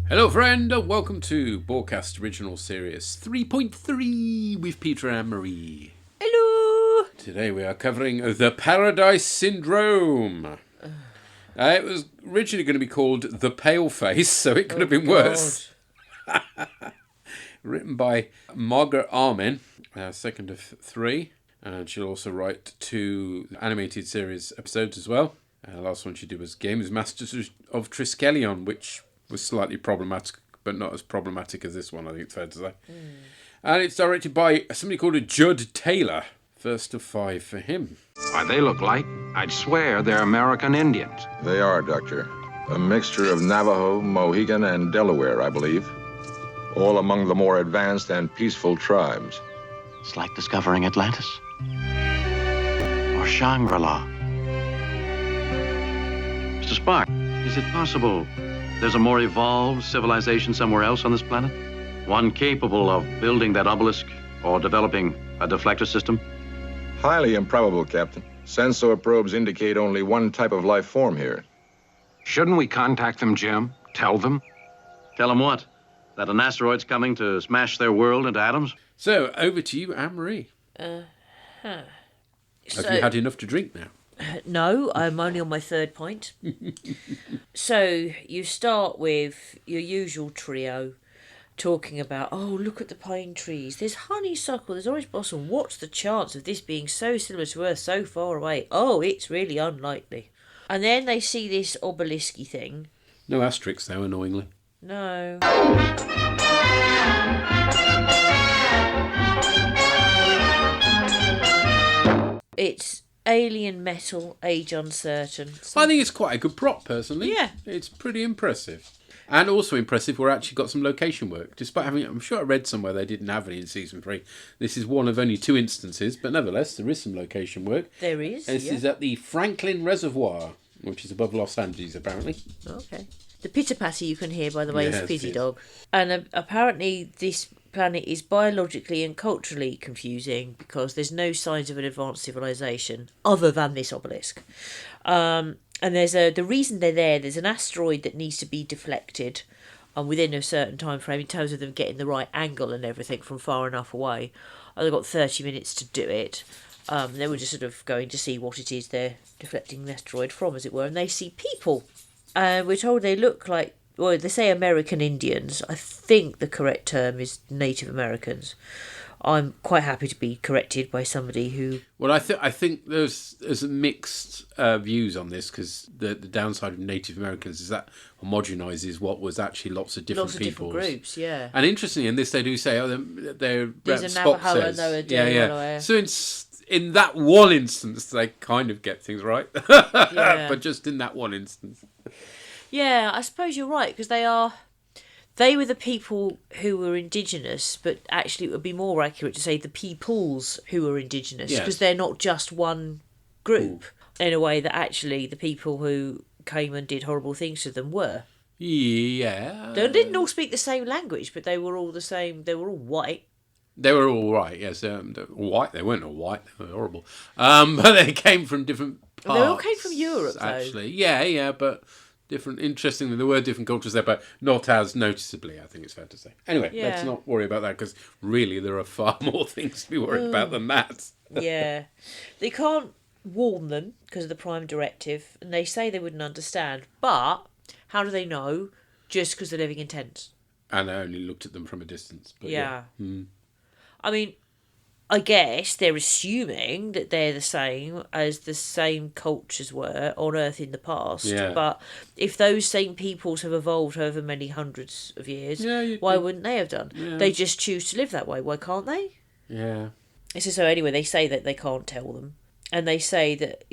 Hello friend, and welcome to Borgcast Original Series 3.3 with Peter and Marie. Hello! Today we are covering the Paradise Syndrome. It was originally going to be called The Pale Face, so it could have been worse. Written by Margaret Armin, second of three. And she'll also write 2 animated series episodes as well. The last one she did was Games Masters of Triskelion, which was slightly problematic, but not as problematic as this one, I think it's fair to say. And it's directed by somebody called Judd Taylor. First of 5 for him. Why, they look like, I'd swear they're American Indians. They are, Doctor. A mixture of Navajo, Mohegan, and Delaware, I believe. All among the more advanced and peaceful tribes. It's like discovering Atlantis. Or Shangri-La. Mr. Spark, is it possible there's a more evolved civilization somewhere else on this planet? One capable of building that obelisk or developing a deflector system? Highly improbable, Captain. Sensor probes indicate only one type of life form here. Shouldn't we contact them, Jim? Tell them? Tell them what? That an asteroid's coming to smash their world into atoms? So, over to you, Anne-Marie. Have you had enough to drink now? No, I'm only on my 3rd pint. So, you start with your usual trio talking about, oh, look at the pine trees. There's honeysuckle, there's orange blossom. What's the chance of this being so similar to Earth so far away? Oh, it's really unlikely. And then they see this obelisk-y thing. No asterisks, though, annoyingly. No. It's alien metal, age uncertain. I think it's quite a good prop, personally. Yeah. It's pretty impressive. And also impressive, we're actually got some location work. Despite having, I'm sure I read somewhere they didn't have any in Season 3. This is one of only 2 instances, but nevertheless, there is some location work. There is, This is at the Franklin Reservoir, which is above Los Angeles, apparently. Okay. The pitter-patter you can hear, by the way, Yes, is Fizzy yes. Dog. And apparently this planet is biologically and culturally confusing because there's no signs of an advanced civilization other than this obelisk. And there's the reason they're there's an asteroid that needs to be deflected within a certain time frame in terms of them getting the right angle and everything from far enough away. They've got 30 minutes to do it. They were just sort of going to see what it is they're deflecting the asteroid from, as it were, and they see people. We're told they look like, well, they say American Indians. I think the correct term is Native Americans. I'm quite happy to be corrected by somebody who... Well, I think there's mixed views on this, because the downside of Native Americans is that homogenises what was actually lots of different peoples. Different groups, yeah. And interestingly, in this they do say, they're There's a Spock Navajo says, and a yeah. Delaware. So in that one instance, they kind of get things right, Yeah. but just in that one instance. Yeah, I suppose you're right, because they were the people who were indigenous, but actually it would be more accurate to say the peoples who were indigenous, because Yes. they're not just one group, in a way that actually the people who came and did horrible things to them were. Yeah. They didn't all speak the same language, but they were all the same. They were all white. They were all right, yes. They were white. They weren't all white. They were horrible. But they came from different parts. They all came from Europe, though. Actually. Yeah, but different. Interestingly, there were different cultures there, but not as noticeably, I think it's fair to say. Anyway, let's not worry about that, because really there are far more things to be worried about than that. Yeah. They can't warn them because of the Prime Directive, and they say they wouldn't understand. But how do they know? Just because they're living in tents. And I only looked at them from a distance. But Yeah. I mean, I guess they're assuming that they're the same as the same cultures were on Earth in the past. Yeah. But if those same peoples have evolved over many hundreds of years, why wouldn't they have done? Yeah. They just choose to live that way. Why can't they? Yeah. So anyway, they say that they can't tell them. And they say that,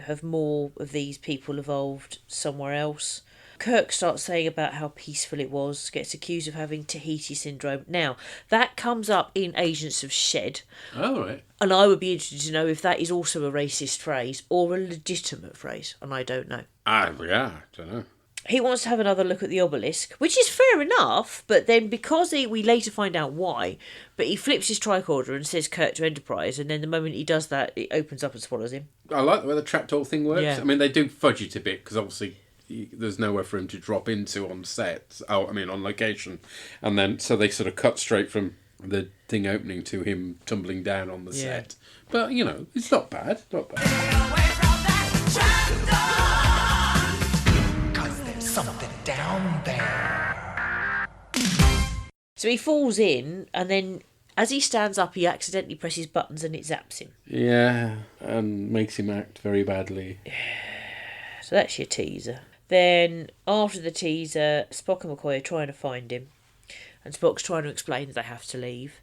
have more of these people evolved somewhere else. Kirk starts saying about how peaceful it was, gets accused of having Tahiti syndrome. Now, that comes up in Agents of Shed. Oh, right. And I would be interested to know if that is also a racist phrase or a legitimate phrase, and I don't know. Yeah, I don't know. He wants to have another look at the obelisk, which is fair enough, but then because we later find out why, but he flips his tricorder and says Kirk to Enterprise, and then the moment he does that, it opens up and swallows him. I like the way the trapdoor thing works. Yeah. I mean, they do fudge it a bit, because obviously there's nowhere for him to drop into on set. On location. And then, so they sort of cut straight from the thing opening to him tumbling down on the set. But, it's not bad. Not bad. Because there's something down there. So he falls in, and then as he stands up, he accidentally presses buttons and it zaps him. Yeah, and makes him act very badly. So that's your teaser. Then, after the teaser, Spock and McCoy are trying to find him. And Spock's trying to explain that they have to leave.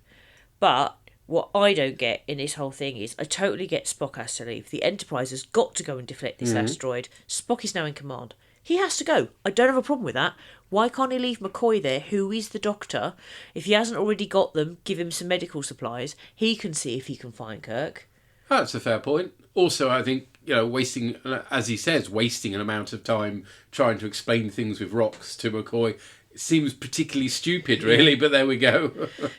But what I don't get in this whole thing is, I totally get Spock has to leave. The Enterprise has got to go and deflect this asteroid. Spock is now in command. He has to go. I don't have a problem with that. Why can't he leave McCoy there, who is the doctor? If he hasn't already got them, give him some medical supplies. He can see if he can find Kirk. That's a fair point. Also, I think, wasting, as he says, wasting an amount of time trying to explain things with rocks to McCoy seems particularly stupid, really. But there we go.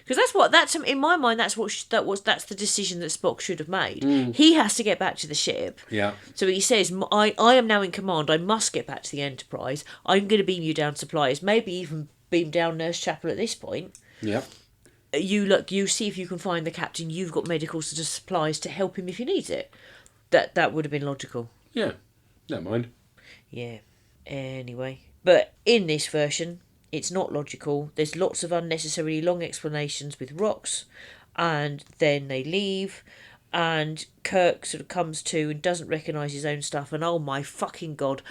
Because that's in my mind. That's the decision that Spock should have made. He has to get back to the ship. Yeah. So he says, I am now in command. I must get back to the Enterprise. I'm going to beam you down supplies. Maybe even beam down Nurse Chapel at this point. Yeah. You see if you can find the captain. You've got medical supplies to help him if he needs it. That would have been logical. Yeah. Never mind. Yeah. Anyway. But in this version, it's not logical. There's lots of unnecessarily long explanations with rocks. And then they leave. And Kirk sort of comes to and doesn't recognise his own stuff. And oh my fucking God.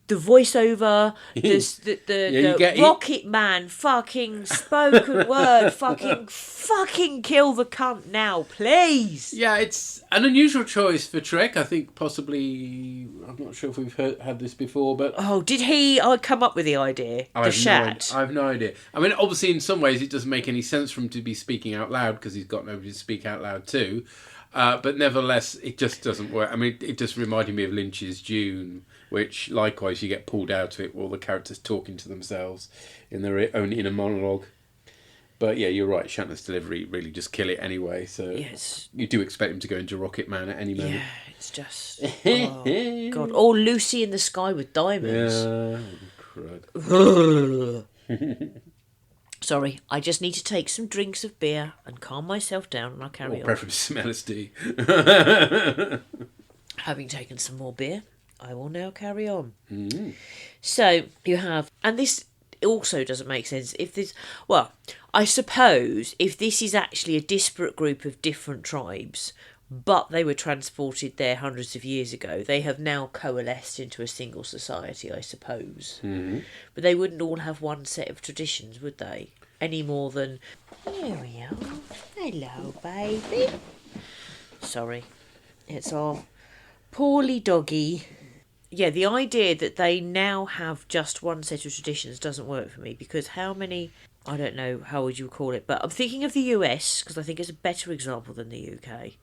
The voiceover, the Rocket Man fucking spoken word, fucking kill the cunt now, please. Yeah, it's an unusual choice for Trek. I think possibly, I'm not sure if we've had this before, but... Oh, did he come up with the idea? I have no idea. I mean, obviously in some ways it doesn't make any sense for him to be speaking out loud because he's got nobody to speak out loud to. But nevertheless, it just doesn't work. I mean, it just reminded me of Lynch's Dune, which likewise you get pulled out of it, all the characters talking to themselves in their own inner monologue. But yeah, you're right. Shatner's delivery really just kill it anyway. So yes. You do expect him to go into Rocket Man at any moment. Yeah, it's just oh God. Oh, Lucy in the Sky with Diamonds. Yeah, crud. Sorry, I just need to take some drinks of beer and calm myself down, and I'll carry on. Preferably some LSD. Having taken some more beer, I will now carry on. So you have, and this also doesn't make sense. I suppose if this is actually a disparate group of different tribes, but they were transported there hundreds of years ago, they have now coalesced into a single society, I suppose. But they wouldn't all have one set of traditions, would they? Any more than, here we are, hello baby. Sorry, it's our poorly doggy. Yeah, the idea that they now have just one set of traditions doesn't work for me, because how many, I don't know, how would you call it, but I'm thinking of the US, because I think it's a better example than the UK,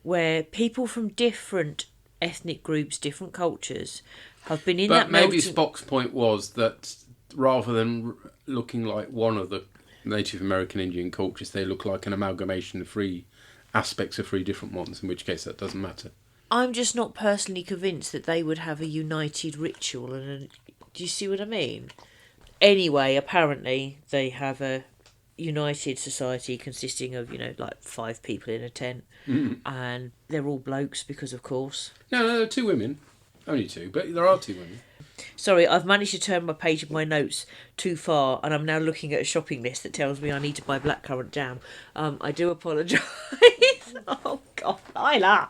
where people from different ethnic groups, different cultures, have been in that melting... But maybe Spock's point was that rather than looking like one of the Native American Indian cultures, they look like an amalgamation of three aspects of three different ones, in which case that doesn't matter. I'm just not personally convinced that they would have a united ritual. Do you see what I mean? Anyway, apparently they have a united society consisting of, like 5 people in a tent. And they're all blokes because, of course. No, there are 2 women. Only 2, but there are 2 women. Sorry, I've managed to turn my page of my notes too far, and I'm now looking at a shopping list that tells me I need to buy blackcurrant jam. I do apologise. Oh, God, Lila.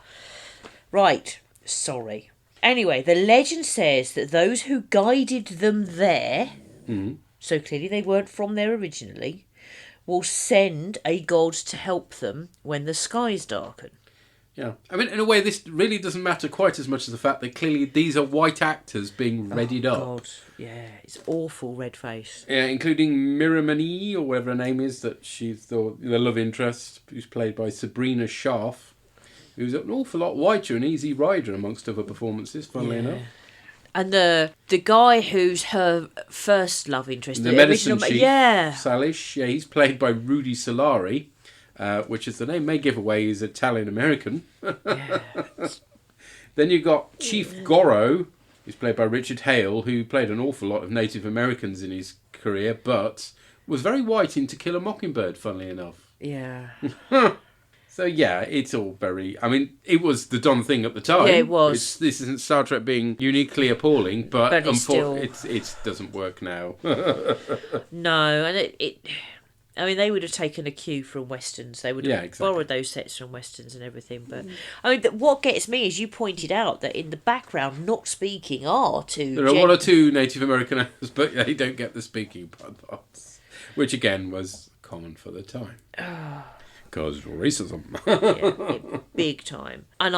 Right, sorry. Anyway, the legend says that those who guided them there, so clearly they weren't from there originally, will send a god to help them when the skies darken. Yeah. I mean, in a way, this really doesn't matter quite as much as the fact that clearly these are white actors being readied up. God, yeah, it's awful red face. Yeah, including Miramani, or whatever her name is, that she's the love interest, who's played by Sabrina Sharf, who's an awful lot whiter and Easy Rider, amongst other performances, funnily enough. And the guy who's her first love interest, the medicine chief, Salish, he's played by Rudy Solari, which, as the name may give away, is Italian-American. Then you've got Chief Goro, He's played by Richard Hale, who played an awful lot of Native Americans in his career, but was very white in To Kill a Mockingbird, funnily enough. Yeah. So yeah, it's all very... I mean, it was the done thing at the time. Yeah, it was. This isn't Star Trek being uniquely appalling, but it's it doesn't work now. No, and it I mean, they would have taken a cue from Westerns. They would have borrowed those sets from Westerns and everything. But I mean, what gets me is you pointed out that in the background, not speaking are two... There are one or two Native American actors, but they don't get the speaking parts. Which, again, was common for the time. Because racism. Yeah, big time. And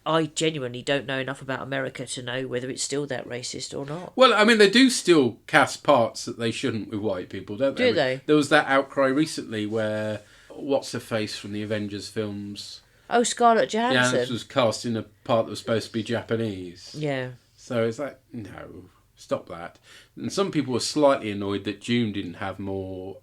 I genuinely don't know enough about America to know whether it's still that racist or not. Well, I mean, they do still cast parts that they shouldn't with white people, don't they? Do they? There was that outcry recently where, what's her face from the Avengers films? Oh, Scarlett Johansson. Yeah, this was cast in a part that was supposed to be Japanese. Yeah. So it's like, no, stop that. And some people were slightly annoyed that Dune didn't have more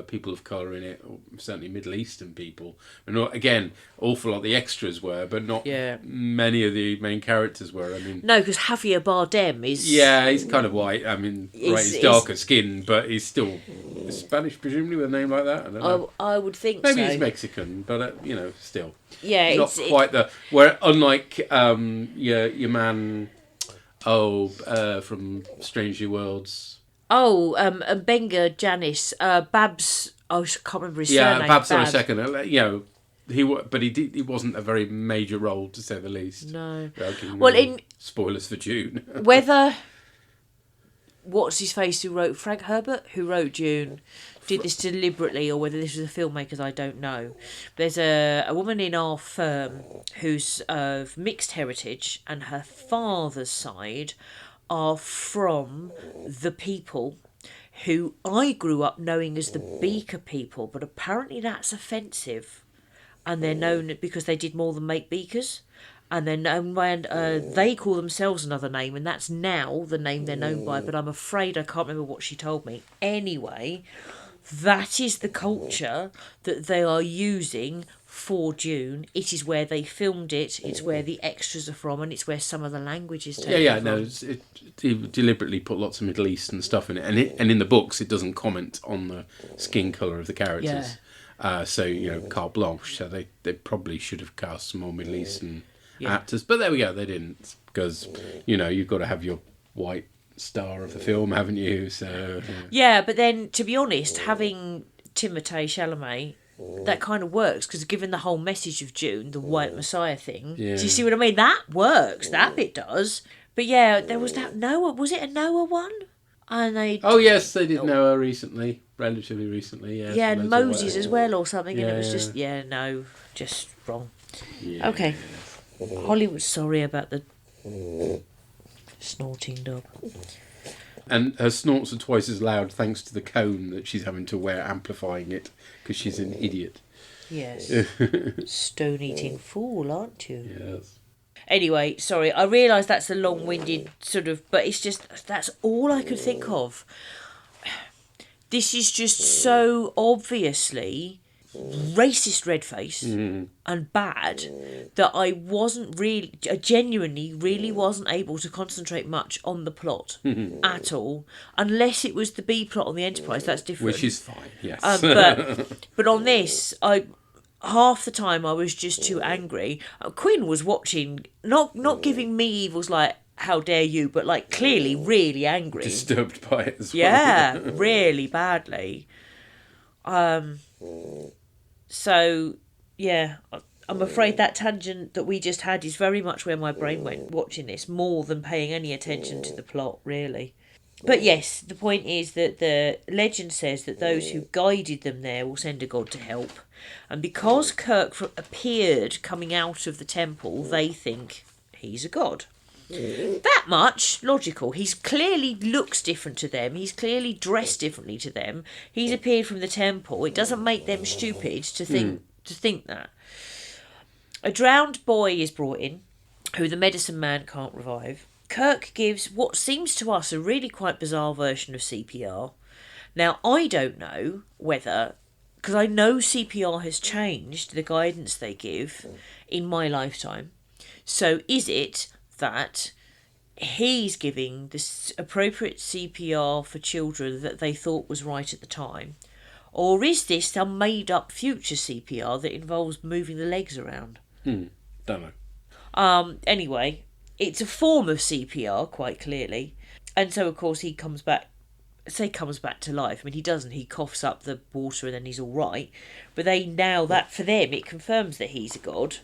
people of colour in it, or certainly Middle Eastern people. And again, awful lot of the extras were, but not many of the main characters were. I mean, no, because Javier Bardem is... Yeah, he's kind of white. I mean, he's darker skin, but he's still Spanish, presumably, with a name like that. I don't know. I would think Maybe so. he's Mexican, but, still. Yeah, not quite the... Where, unlike your man... from Strange New Worlds. Benga Janice, Babs. I can't remember his surname. Yeah, Babs on a second. He wasn't a very major role, to say the least. No. Well, spoilers for Dune. Whether what's his face who wrote Frank Herbert, who wrote Dune, did this deliberately, or whether this was the filmmakers, I don't know. There's a woman in our firm who's of mixed heritage, and her father's side are from the people who I grew up knowing as the Beaker people, but apparently that's offensive, and they're known because they did more than make beakers. And then they call themselves another name, and that's now the name they're known by, but I'm afraid I can't remember what she told me. Anyway, that is the culture that they are using for Dune. It is where they filmed it, it's where the extras are from, and it's where some of the language is taken from. He deliberately put lots of Middle Eastern stuff in it, and in the books it doesn't comment on the skin colour of the characters. Yeah. Carte blanche, so they probably should have cast some more Middle Eastern actors, but there we go, they didn't, because you've got to have your white star of the film, haven't you? So but then, to be honest, having Timothée Chalamet, that kind of works, because given the whole message of Dune, the white messiah thing, do you see what I mean? That works, that bit does. But yeah, there was that Noah, was it a Noah one? And they they did Noah recently, relatively recently. And Moses as well or something, and it was just just wrong. Okay. Hollywood's sorry about the snorting dog. And her snorts are twice as loud thanks to the cone that she's having to wear, amplifying it, because she's an idiot. Yes. Stone-eating fool, aren't you? Yes. Anyway, sorry, I realise that's a long-winded sort of... But it's just... That's all I could think of. This is just so obviously racist red-face and bad that I genuinely really wasn't able to concentrate much on the plot at all, unless it was the B plot on the Enterprise. That's different, which is fine, yes. But on this, half the time I was just too angry. Quinn was watching, not giving me evils like how dare you, but like clearly really angry, disturbed by it as well. Yeah, really badly. So, yeah, I'm afraid that tangent that we just had is very much where my brain went watching this, more than paying any attention to the plot, really. But yes, the point is that the legend says that those who guided them there will send a god to help. And because Kirk appeared coming out of the temple, they think he's a god. That much logical. He's clearly looks different to them. He's clearly dressed differently to them. He's appeared from the temple. It doesn't make them stupid to think that. A drowned boy is brought in, who the medicine man can't revive. Kirk gives what seems to us a really quite bizarre version of CPR. Now, I don't know whether, because I know CPR has changed the guidance they give in my lifetime. So is it that he's giving the appropriate CPR for children that they thought was right at the time? Or is this some made-up future CPR that involves moving the legs around? Don't know. Anyway, it's a form of CPR, quite clearly. And so, of course, he comes back to life. I mean, he doesn't. He coughs up the water and then he's all right. But that for them, it confirms that he's a god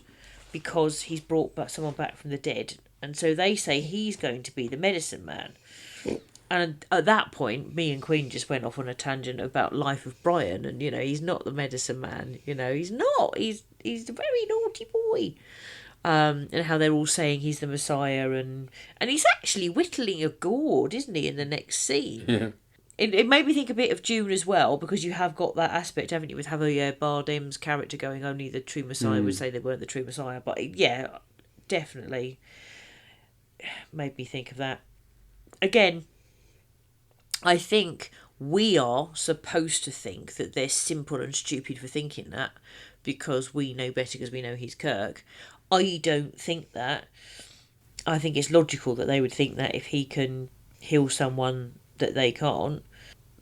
because he's brought someone back from the dead. And so they say he's going to be the medicine man. And at that point, me and Queen just went off on a tangent about Life of Brian. And, he's not the medicine man. He's not. He's a very naughty boy. And how they're all saying he's the Messiah. And he's actually whittling a gourd, isn't he, in the next scene? Yeah. It made me think a bit of Dune as well, because you have got that aspect, haven't you, with Javier Bardem's character going, only the true Messiah would say they weren't the true Messiah. But, yeah, definitely made me think of that. Again, I think we are supposed to think that they're simple and stupid for thinking that, because we know better because we know he's Kirk. I don't think that. I think it's logical that they would think that if he can heal someone that they can't.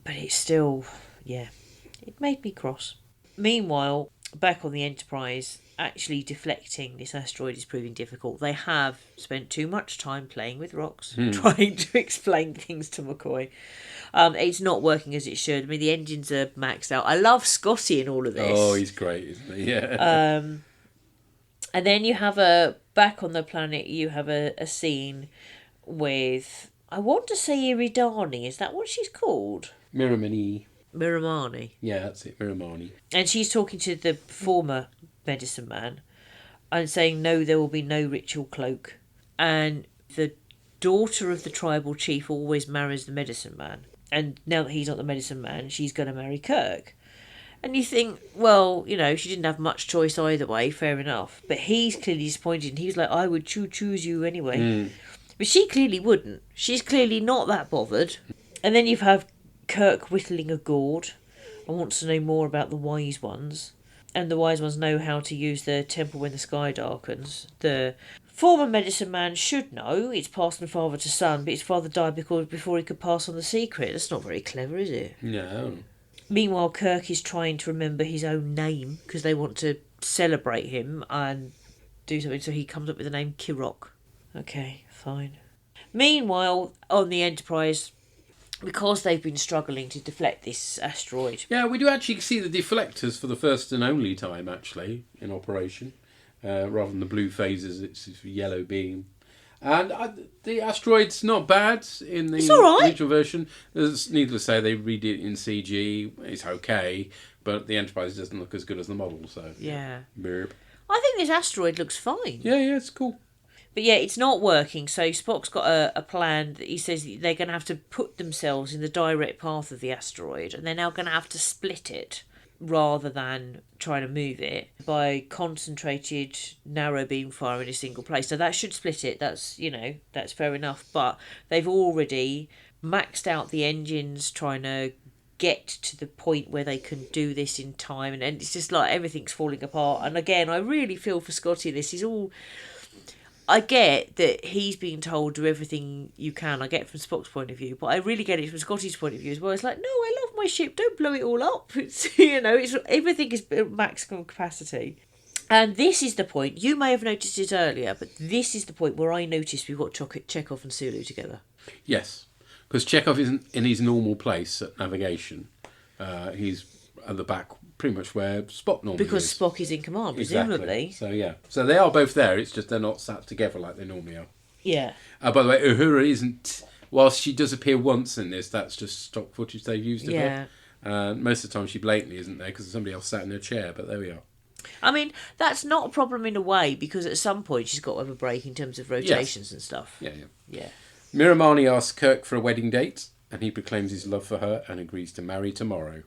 But it's still, it made me cross. Meanwhile, back on the Enterprise, actually deflecting this asteroid is proving difficult. They have spent too much time playing with rocks, trying to explain things to McCoy. It's not working as it should. I mean, the engines are maxed out. I love Scotty in all of this. Oh, he's great, isn't he? Yeah. And then you have back on the planet, you have a scene with, I want to say Iridani. Is that what she's called? Miramani. Yeah, that's it, Miramani. And she's talking to the former medicine man and saying, no, there will be no ritual cloak. And the daughter of the tribal chief always marries the medicine man. And now that he's not the medicine man, she's going to marry Kirk. And you think, well, she didn't have much choice either way, fair enough. But he's clearly disappointed. And he's like, I would choose you anyway. But she clearly wouldn't. She's clearly not that bothered. And then you have Kirk whittling a gourd and wants to know more about the wise ones. And the wise ones know how to use the temple when the sky darkens. The former medicine man should know it's passed from father to son, but his father died before he could pass on the secret. That's not very clever, is it? No. Meanwhile, Kirk is trying to remember his own name because they want to celebrate him and do something, so he comes up with the name Kirok. Okay, fine. Meanwhile, on the Enterprise, because they've been struggling to deflect this asteroid. Yeah, we do actually see the deflectors for the first and only time, actually, in operation. Rather than the blue phases, it's a yellow beam. And the asteroid's not bad in the original version. There's, needless to say, they redid it in CG. It's okay, but the Enterprise doesn't look as good as the model, so... Yeah. Burp. I think this asteroid looks fine. Yeah, it's cool. But yeah, it's not working, so Spock's got a plan that he says they're going to have to put themselves in the direct path of the asteroid, and they're now going to have to split it rather than trying to move it by concentrated narrow beam fire in a single place. So that should split it. That's fair enough. But they've already maxed out the engines trying to get to the point where they can do this in time, and it's just like everything's falling apart. And again, I really feel for Scotty. This is all... I get that he's being told do everything you can. I get it from Spock's point of view, but I really get it from Scotty's point of view as well. It's like, no, I love my ship. Don't blow it all up. It's, it's everything is at maximum capacity. And this is the point. You may have noticed it earlier, but this is the point where I noticed we've got Chekhov and Sulu together. Yes, because Chekhov isn't in his normal place at navigation. He's at the back, pretty much where Spock normally because is. Spock is in command, presumably. Exactly. So, yeah. So they are both there, it's just they're not sat together like they normally are. Yeah. By the way, Uhura isn't... Whilst she does appear once in this, that's just stock footage they've used of her. Most of the time she blatantly isn't there because somebody else sat in her chair, but there we are. I mean, that's not a problem in a way, because at some point she's got to have a break in terms of rotations and stuff. Yeah. Miramani asks Kirk for a wedding date, and he proclaims his love for her and agrees to marry tomorrow.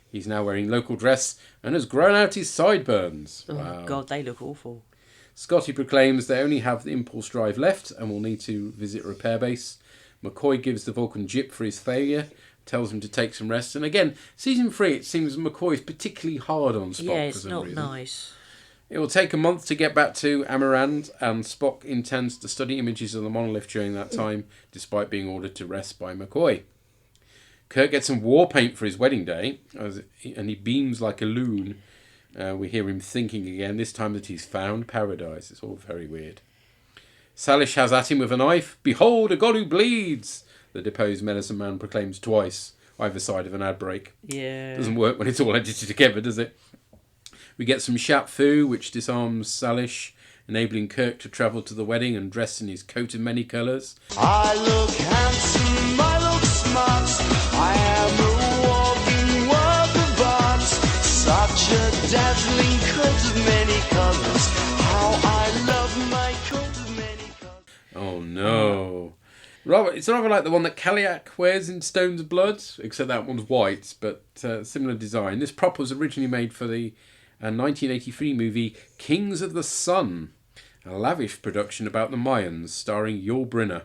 He's now wearing local dress and has grown out his sideburns. Oh, wow. God, they look awful. Scotty proclaims they only have the impulse drive left and will need to visit a repair base. McCoy gives the Vulcan jip for his failure, tells him to take some rest. And again, season 3, it seems McCoy is particularly hard on Spock. Yeah, it's for some not reason. nice. It will take a month to get back to Amarand, and Spock intends to study images of the monolith during that time, despite being ordered to rest by McCoy. Kirk gets some war paint for his wedding day, and he beams like a loon. We hear him thinking again, this time that he's found paradise. It's all very weird. Salish has at him with a knife. "Behold, a god who bleeds!" the deposed medicine man proclaims twice, either side of an ad break. Yeah. Doesn't work when it's all edited together, does it? We get some Shat Fu, which disarms Salish, enabling Kirk to travel to the wedding and dress in his coat of many colours. I look handsome, I look smart, I am a walking work of art. Such a dazzling coat of many colours, how I love my coat of many colours. Oh no. It's rather like the one that Kaliak wears in Stone's Blood, except that one's white, but similar design. This prop was originally made for the 1983 movie Kings of the Sun, a lavish production about the Mayans, starring Yul Brynner.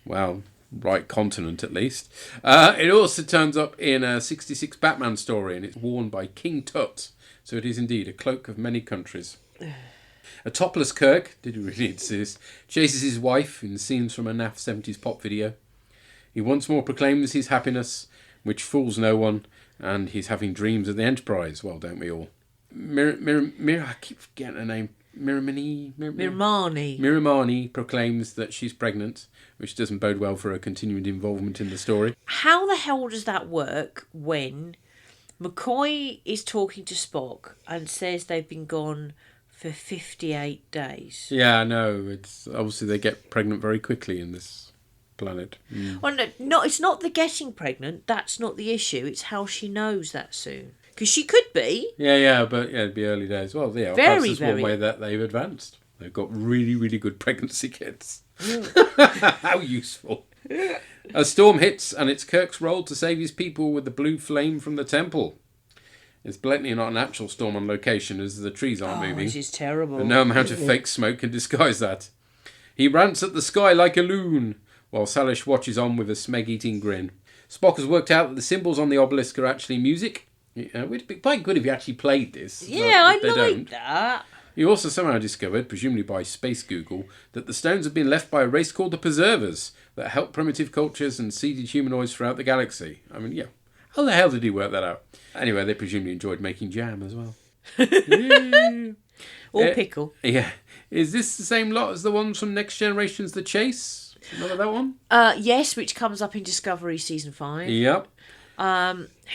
Well, right continent at least. It also turns up in a 66 Batman story, and it's worn by King Tut, so it is indeed a cloak of many countries. A topless Kirk, did he really insist, chases his wife in scenes from a naff 70s pop video. He once more proclaims his happiness, which fools no one, and he's having dreams of the Enterprise. Well, don't we all? I keep forgetting her name. Miramani proclaims that she's pregnant, which doesn't bode well for her continued involvement in the story. How the hell does that work when McCoy is talking to Spock and says they've been gone for 58 days? Yeah, I know. It's obviously they get pregnant very quickly in this planet. Well, no, it's not the getting pregnant. That's not the issue. It's how she knows that soon. Because she could be. Yeah, but it'd be early days. Well, yeah, Very, that's one way that they've advanced. They've got really, really good pregnancy kits. How useful. A storm hits, and it's Kirk's role to save his people with the blue flame from the temple. It's blatantly not an actual storm on location, as the trees aren't moving. Which is terrible. And no amount of fake smoke can disguise that. He rants at the sky like a loon, while Salish watches on with a smeg-eating grin. Spock has worked out that the symbols on the obelisk are actually music. It would be quite good if you actually played this. Yeah, I like that. He also somehow discovered, presumably by Space Google, that the stones have been left by a race called the Preservers that helped primitive cultures and seeded humanoids throughout the galaxy. I mean, yeah. How the hell did he work that out? Anyway, they presumably enjoyed making jam as well. Yeah. Or pickle. Yeah. Is this the same lot as the ones from Next Generation's The Chase? Remember that one? Yes, which comes up in Discovery Season 5. Yep.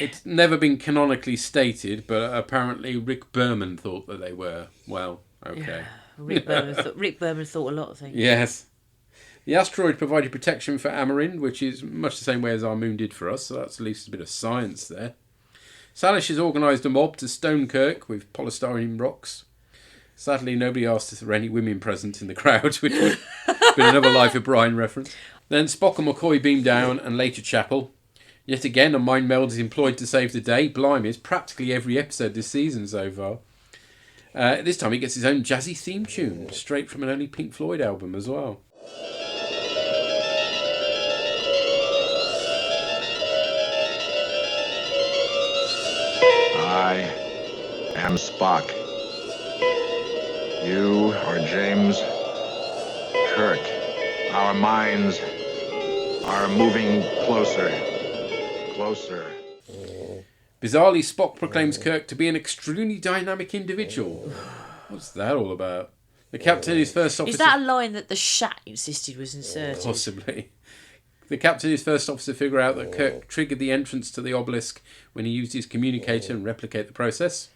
It's never been canonically stated, but apparently Rick Berman thought that they were. Well, okay. Rick Berman thought a lot of things. Yes. The asteroid provided protection for Amarind, which is much the same way as our moon did for us, so that's at least a bit of science there. Salish has organised a mob to stone Kirk with polystyrene rocks. Sadly, nobody asked if there were any women present in the crowd, which would have been another Life of Brian reference. Then Spock and McCoy beam down and later chapel. Yet again, a mind meld is employed to save the day. Blimey, it's practically every episode this season so far. This time he gets his own jazzy theme tune, straight from an early Pink Floyd album as well. I am Spock. You are James Kirk. Our minds are moving closer. Bizarrely, Spock proclaims Kirk to be an extremely dynamic individual. What's that all about? The captain is first officer... Is that a line that the Shat insisted was inserted? Possibly. The captain is first officer to figure out that Kirk triggered the entrance to the obelisk when he used his communicator and replicate the process.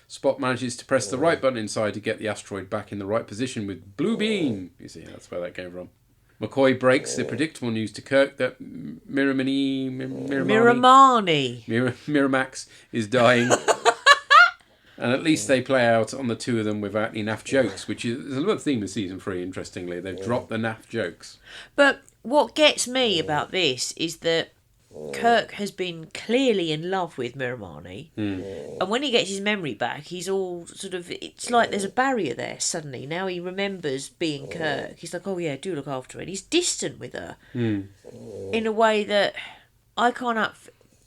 Spock manages to press the right button inside to get the asteroid back in the right position with blue beam. You see, that's where that came from. McCoy breaks the predictable news to Kirk that Miramax is dying. And at least they play out on the two of them without any naff jokes, which is another theme of season 3, interestingly. They've dropped the naff jokes. But what gets me about this is that Kirk has been clearly in love with Miramani, and when he gets his memory back, he's all sort of... It's like there's a barrier there suddenly. Now he remembers being Kirk. He's like, oh yeah, do look after her. And he's distant with her in a way that I can't help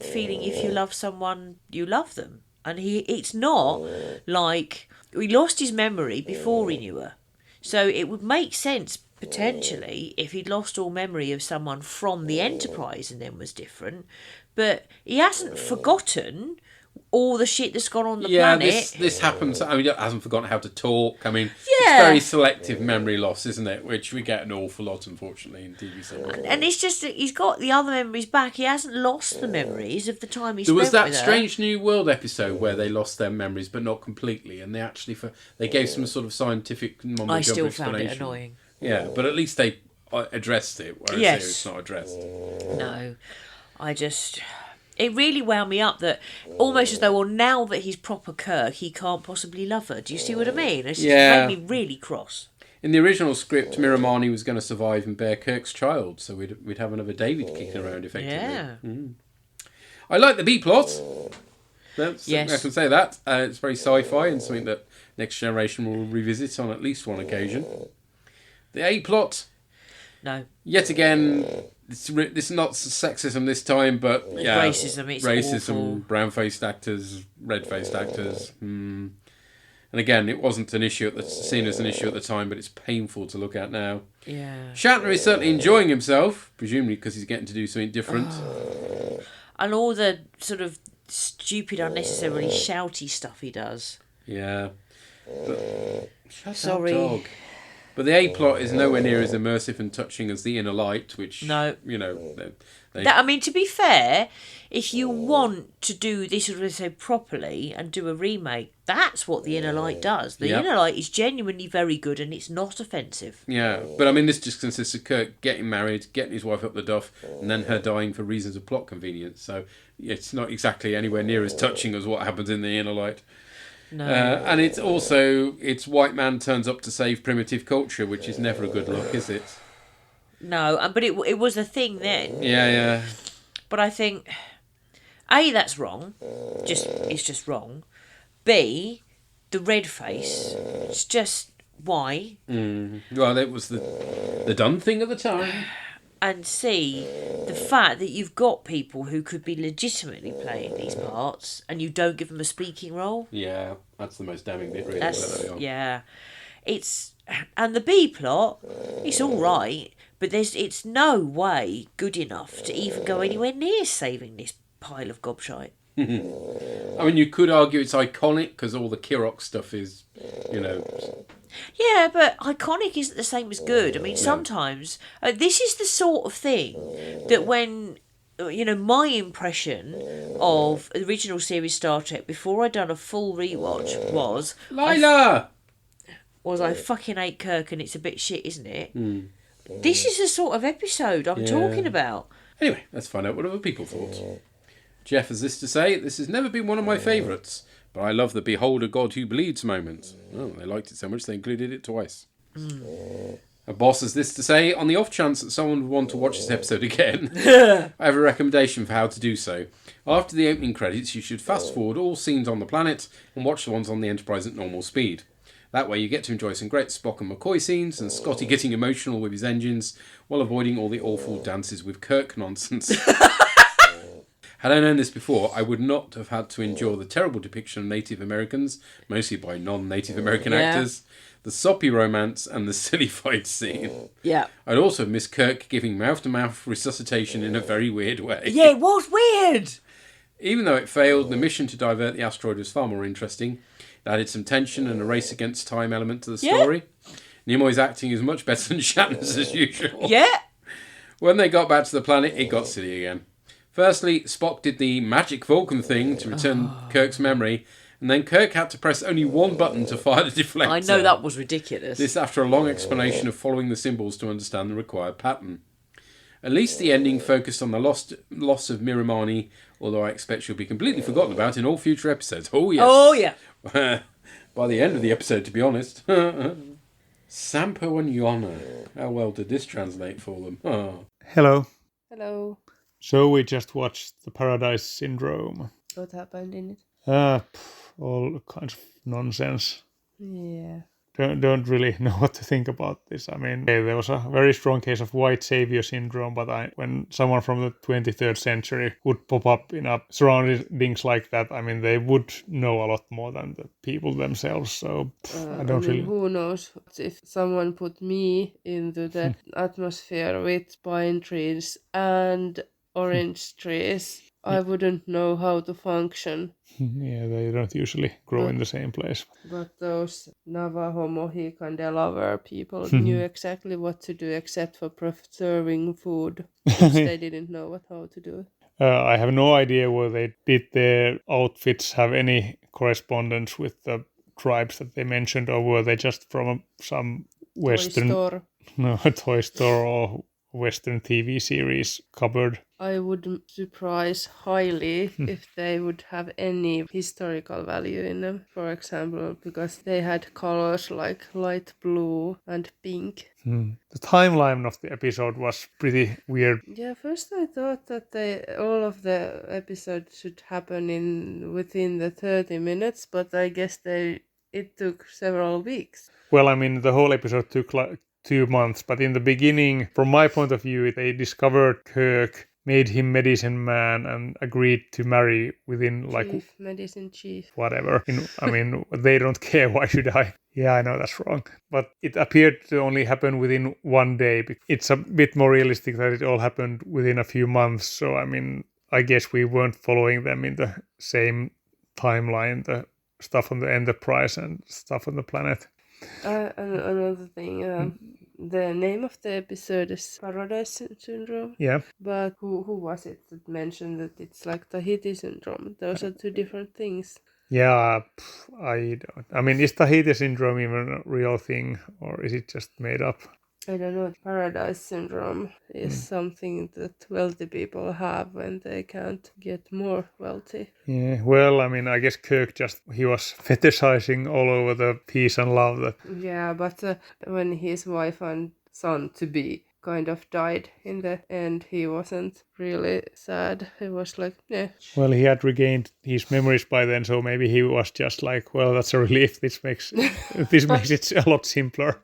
feeling if you love someone, you love them. And it's not like he lost his memory before he knew her. So it would make sense, potentially, if he'd lost all memory of someone from the Enterprise and then was different. But he hasn't forgotten all the shit that's gone on the planet. This happens. I mean, he hasn't forgotten how to talk. I mean, Yeah. it's very selective memory loss, isn't it? Which we get an awful lot, unfortunately, in TV series. And it's just that he's got the other memories back. He hasn't lost the memories of the time he There spent was that with her. Strange New World episode where they lost their memories, but not completely, and they actually they gave some sort of scientific mumbo I jumbo still found it explanation. annoying. Yeah, but at least they addressed it, whereas Yes. here it's not addressed. No, it really wound me up that almost as though, well, now that he's proper Kirk, he can't possibly love her. Do you see what I mean? It's Yeah. made me really cross. In the original script, Miramani was going to survive and bear Kirk's child, so we'd have another David kicking around effectively. Yeah. I like the B plot. Yes. I can say that. It's very sci-fi and something that Next Generation will revisit on at least one occasion. The A plot, No. yet again, this is not sexism this time, but yeah, Racism, it's racism, awful. brown-faced actors, red-faced actors. And again, it wasn't seen as an issue at the time, but it's painful to look at now. Yeah. Shatner is certainly enjoying himself, presumably because he's getting to do something different. And all the sort of stupid, unnecessarily shouty stuff he does. Yeah. But, Sorry. Dog. But the A plot is nowhere near as immersive and touching as the Inner Light, which, No. you know... I mean, to be fair, if you want to do this, sort of say, properly and do a remake, that's what the Inner Light does. The Yep. Inner Light is genuinely very good and it's not offensive. Yeah, but I mean, this just consists of Kirk getting married, getting his wife up the duff, and then her dying for reasons of plot convenience. So it's not exactly anywhere near as touching as what happens in the Inner Light. No. And it's also, it's white man turns up to save primitive culture, which is never a good look, is it? No, but it was a thing then. Yeah. But I think, A, that's wrong. It's just wrong. B, the red face, it's just, why? Well, it was the done thing at the time. And C, the fact that you've got people who could be legitimately playing these parts and you don't give them a speaking role. Yeah, that's the most damning bit, really. Yeah. And the B plot, it's all right, but it's no way good enough to even go anywhere near saving this pile of gobshite. I mean, you could argue it's iconic because all the Kirok stuff is, you know... Yeah, but iconic isn't the same as good. I mean, sometimes this is the sort of thing that when, you know, my impression of the original series Star Trek before I'd done a full rewatch was... Lila! I fucking hate Kirk and it's a bit shit, isn't it? This is the sort of episode I'm talking about. Anyway, let's find out what other people thought. Jeff has this to say: "This has never been one of my favourites, but I love the behold a god who bleeds moment." Oh, they liked it so much they included it twice. A boss has this to say: "On the off chance that someone would want to watch this episode again, I have a recommendation for how to do so. After the opening credits, you should fast forward all scenes on the planet and watch the ones on the Enterprise at normal speed. That way you get to enjoy some great Spock and McCoy scenes and Scotty getting emotional with his engines while avoiding all the awful dances with Kirk nonsense." Had I known this before, I would not have had to endure the terrible depiction of Native Americans, mostly by non-Native American actors, the soppy romance, and the silly fight scene. Yeah. I'd also have missed Kirk giving mouth-to-mouth resuscitation in a very weird way. Yeah, it was weird. Even though it failed, the mission to divert the asteroid was far more interesting. It added some tension and a race against time element to the story. Nimoy's acting is much better than Shatner's as usual. Yeah. When they got back to the planet, it got silly again. Firstly, Spock did the magic Vulcan thing to return Kirk's memory, and then Kirk had to press only one button to fire the deflector. I know that was ridiculous. This after a long explanation of following the symbols to understand the required pattern. At least the ending focused on the loss of Miramani, although I expect she'll be completely forgotten about in all future episodes. Oh, yes. Oh, yeah. By the end of the episode, to be honest. Sampo and Yona. How well did this translate for them? Oh. Hello. Hello. So we just watched The Paradise Syndrome. What happened in it? All kinds of nonsense. Yeah. don't really know what to think about this. I mean, there was a very strong case of white savior syndrome, but when someone from the 23rd century would pop up in surroundings like that, I mean, they would know a lot more than the people themselves. So I don't really. Who knows if someone put me into the atmosphere with pine trees and orange trees, I wouldn't know how to function. Yeah, they don't usually grow in the same place. But those Navajo, Mohican, Delaware people knew exactly what to do except for preserving food, which they didn't know how to do. I have no idea whether their outfits have any correspondence with the tribes that they mentioned, or were they just from some Western toy store or Western TV series cupboard. I would surprise highly if they would have any historical value in them, for example, because they had colors like light blue and pink. The timeline of the episode was pretty weird. Yeah, first I thought that all of the episodes should happen within the 30 minutes, but I guess it took several weeks. Well, I mean, the whole episode took like 2 months, but in the beginning, from my point of view, they discovered Kirk, made him medicine man, and agreed to marry within Medicine chief. Whatever. I mean, they don't care. Why should I? Yeah, I know that's wrong. But it appeared to only happen within 1 day. It's a bit more realistic that it all happened within a few months. So, I mean, I guess we weren't following them in the same timeline, the stuff on the Enterprise and stuff on the planet. Another thing, the name of the episode is Paradise Syndrome. Yeah. But who was it that mentioned that it's like Tahiti Syndrome? Those are two different things. Yeah, I don't. I mean, is Tahiti Syndrome even a real thing, or is it just made up? I don't know. Paradise Syndrome is something that wealthy people have when they can't get more wealthy. Yeah, well, I mean, I guess Kirk he was fetishizing all over the peace and love. Yeah, but when his wife and son-to-be kind of died in the end, he wasn't really sad. He was like, yeah. Well, he had regained his memories by then, so maybe he was just like, well, that's a relief. This makes it a lot simpler.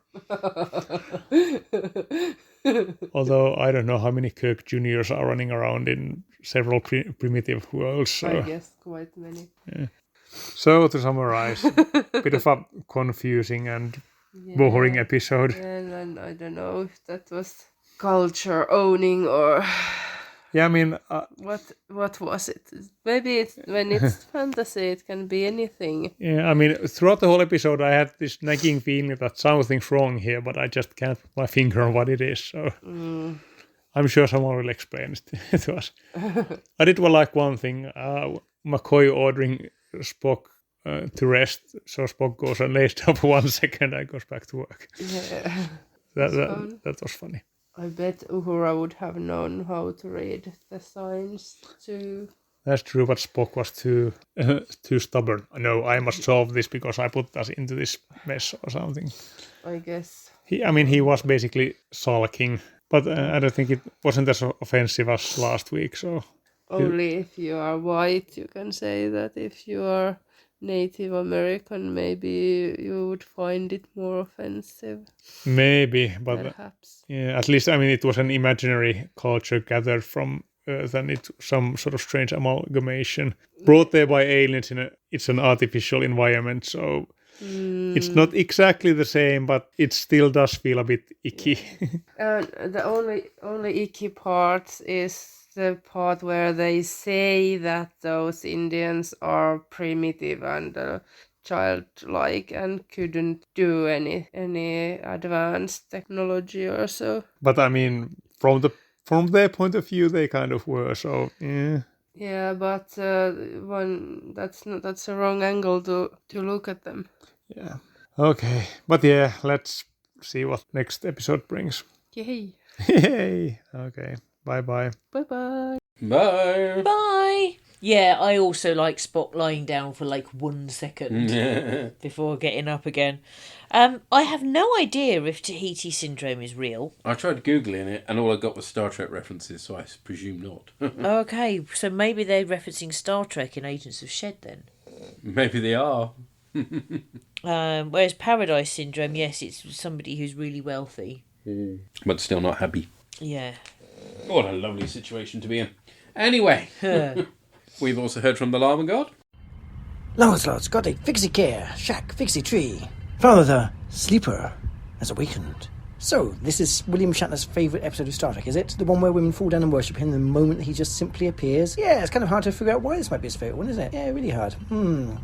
Although I don't know how many Kirk Juniors are running around in several primitive worlds. So. I guess quite many. Yeah. So to summarize, a bit of a confusing and boring episode. And I don't know if that was culture owning or... Yeah, I mean... What was it? Maybe when it's fantasy, it can be anything. Yeah, I mean, throughout the whole episode, I had this nagging feeling that something's wrong here, but I just can't put my finger on what it is, so... I'm sure someone will explain it to us. I did like one thing, McCoy ordering Spock to rest, so Spock goes and lays down for 1 second and goes back to work. Yeah. That was funny. I bet Uhura would have known how to read the signs too. That's true, but Spock was too stubborn. No, I must solve this because I put us into this mess or something. I guess. He was basically sulking, but I don't think it wasn't as offensive as last week. So only if you are white, you can say that. If you are Native American, maybe you would find it more offensive. Maybe, but perhaps. Yeah, at least I mean it was an imaginary culture gathered from Earth, and it's some sort of strange amalgamation brought there by aliens. It's an artificial environment, so it's not exactly the same, but it still does feel a bit icky. And the only icky part is the part where they say that those Indians are primitive and childlike and couldn't do any advanced technology or so. But I mean, from their point of view, they kind of were. So yeah. Yeah, but that's a wrong angle to look at them. Yeah. Okay, but yeah, let's see what next episode brings. Yay! Yay! Okay. Bye-bye. Bye-bye. Bye. Bye. Yeah, I also like Spock lying down for like 1 second before getting up again. I have no idea if Tahiti Syndrome is real. I tried Googling it and all I got was Star Trek references, so I presume not. Okay, so maybe they're referencing Star Trek in Agents of S.H.I.E.L.D. then. Maybe they are. Whereas Paradise Syndrome, yes, it's somebody who's really wealthy. But still not happy. Yeah. What a lovely situation to be in. Anyway, we've also heard from the Llama God. Lancelot's got a fixie care, shack, fixie tree. Father the sleeper has awakened. So, this is William Shatner's favourite episode of Star Trek, is it? The one where women fall down and worship him the moment he just simply appears? Yeah, it's kind of hard to figure out why this might be his favourite one, isn't it? Yeah, really hard.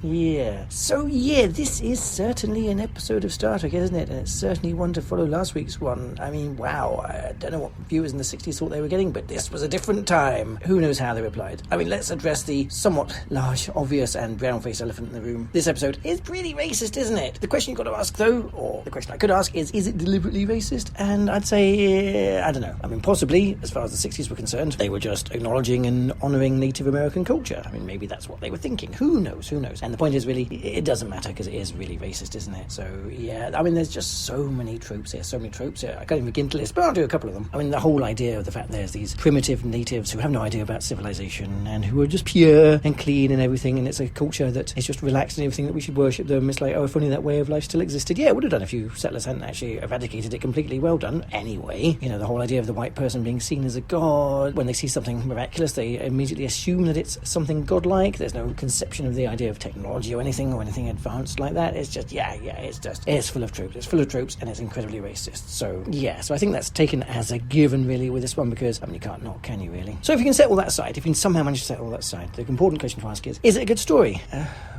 Yeah. So, yeah, this is certainly an episode of Star Trek, isn't it? And it's certainly one to follow last week's one. I mean, wow, I don't know what viewers in the 60s thought they were getting, but this was a different time. Who knows how they replied? I mean, let's address the somewhat large, obvious, and brown-faced elephant in the room. This episode is pretty racist, isn't it? The question you've got to ask, though, or the question I could ask is it deliberately racist? And I'd say, I don't know. I mean, possibly, as far as the 60s were concerned, they were just acknowledging and honouring Native American culture. I mean, maybe that's what they were thinking. Who knows? And the point is, really, it doesn't matter because it is really racist, isn't it? So, yeah, I mean, there's just so many tropes here. I can't even begin to list, but I'll do a couple of them. I mean, the whole idea of the fact there's these primitive natives who have no idea about civilization and who are just pure and clean and everything, and it's a culture that is just relaxed and everything, that we should worship them. It's like, oh, if only that way of life still existed. Yeah, it would have done if you settlers hadn't actually eradicated it completely. Well done. Anyway, you know, the whole idea of the white person being seen as a god, when they see something miraculous, they immediately assume that it's something godlike. There's no conception of the idea of technology or anything advanced like that. It's just, it's full of tropes. It's full of tropes and it's incredibly racist. So, yeah, so I think that's taken as a given, really, with this one, because, I mean, you can't not, can you, really? So if you can set all that aside, if you can somehow manage to set all that aside, the important question to ask is it a good story?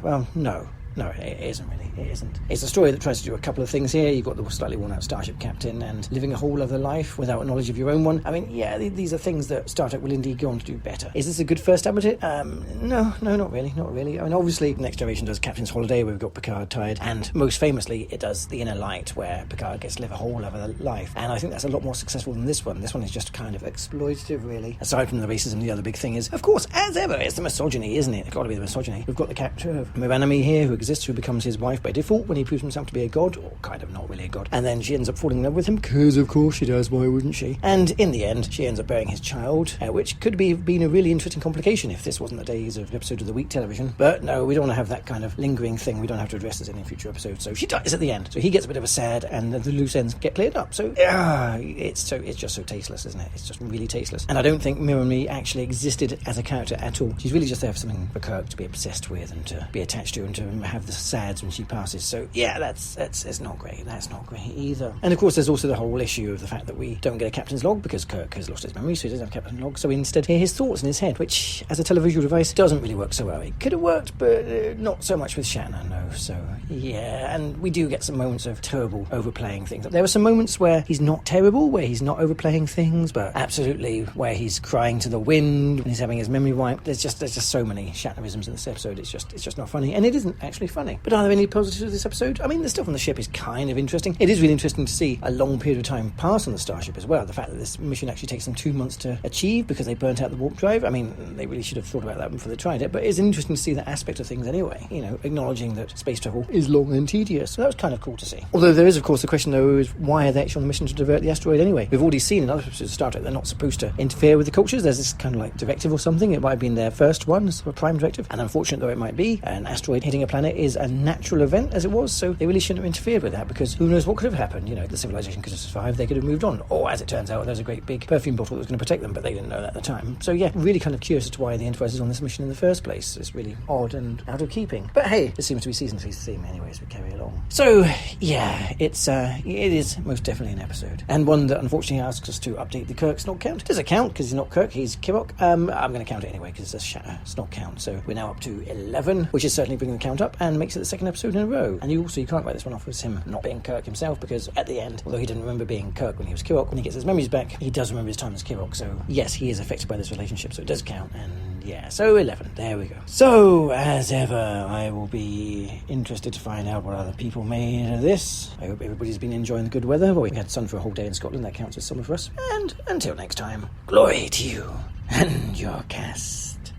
Well, no. No, it isn't really. It isn't. It's a story that tries to do a couple of things here. You've got the slightly worn-out starship captain and living a whole other life without knowledge of your own one. I mean, yeah, these are things that Star Trek will indeed go on to do better. Is this a good first stab at it? No, not really. I mean, obviously, Next Generation does Captain's Holiday, where we've got Picard tired, and most famously, it does The Inner Light, where Picard gets to live a whole other life. And I think that's a lot more successful than this one. This one is just kind of exploitative, really. Aside from the racism, the other big thing is, of course, as ever, it's the misogyny, isn't it? It's got to be the misogyny. We've got the character of Miranami here, who exists, who becomes his wife by default when he proves himself to be a god, or kind of not really a god, and then she ends up falling in love with him, because of course she does, why wouldn't she? And in the end, she ends up bearing his child, which could be been a really interesting complication if this wasn't the days of episode of the week television. But no, we don't want to have that kind of lingering thing. We don't have to address this in any future episodes. So she dies at the end, so he gets a bit of a sad, and the loose ends get cleared up. So it's just so tasteless, isn't it? It's just really tasteless. And I don't think Miranami actually existed as a character at all. She's really just there for something for Kirk to be obsessed with and to be attached to and to have the sads when she passes. So yeah, that's not great. That's not great either. And of course, there's also the whole issue of the fact that we don't get a captain's log because Kirk has lost his memory, so he doesn't have a captain's log. So we instead hear his thoughts in his head, which, as a televisual device, doesn't really work so well. It could have worked, but not so much with Shatner, no. So yeah, and we do get some moments of terrible overplaying things. There are some moments where he's not terrible, where he's not overplaying things, but absolutely where he's crying to the wind and he's having his memory wiped. There's just so many Shatnerisms in this episode. It's just not funny, and it isn't actually funny. But are there any positives of this episode? I mean, the stuff on the ship is kind of interesting. It is really interesting to see a long period of time pass on the starship as well. The fact that this mission actually takes them 2 months to achieve because they burnt out the warp drive. I mean, they really should have thought about that before they tried it, but it's interesting to see that aspect of things anyway, you know, acknowledging that space travel is long and tedious. So that was kind of cool to see. Although there is, of course, the question, though, is why are they actually on the mission to divert the asteroid anyway? We've already seen in other episodes of Star Trek they're not supposed to interfere with the cultures. There's this kind of like directive or something. It might have been their first one, sort of prime directive, and unfortunate though it might be, an asteroid hitting a planet is a natural event as it was, so they really shouldn't have interfered with that, because who knows what could have happened. You know, the civilization could have survived, they could have moved on, or as it turns out there's a great big perfume bottle that was going to protect them, but they didn't know that at the time. So yeah, really kind of curious as to why the Enterprise is on this mission in the first place. It's really odd and out of keeping, but hey, this seems to be season 3's theme anyway as we carry along. So yeah, it is most definitely an episode, and one that unfortunately asks us to update the Kirk snot count. Does it count? Because he's not Kirk, he's Kirok. I'm going to count it anyway because it's a Shatner snot count. So we're now up to 11, which is certainly bringing the count up and makes it the second episode in a row. And you can't write this one off as him not being Kirk himself, because at the end, although he didn't remember being Kirk when he was Kirok, when he gets his memories back, he does remember his time as Kirok. So yes, he is affected by this relationship, so it does count. And yeah, so 11, there we go. So as ever, I will be interested to find out what other people made of this. I hope everybody's been enjoying the good weather. Well, we had sun for a whole day in Scotland, that counts as summer for us. And until next time, glory to you and your cast.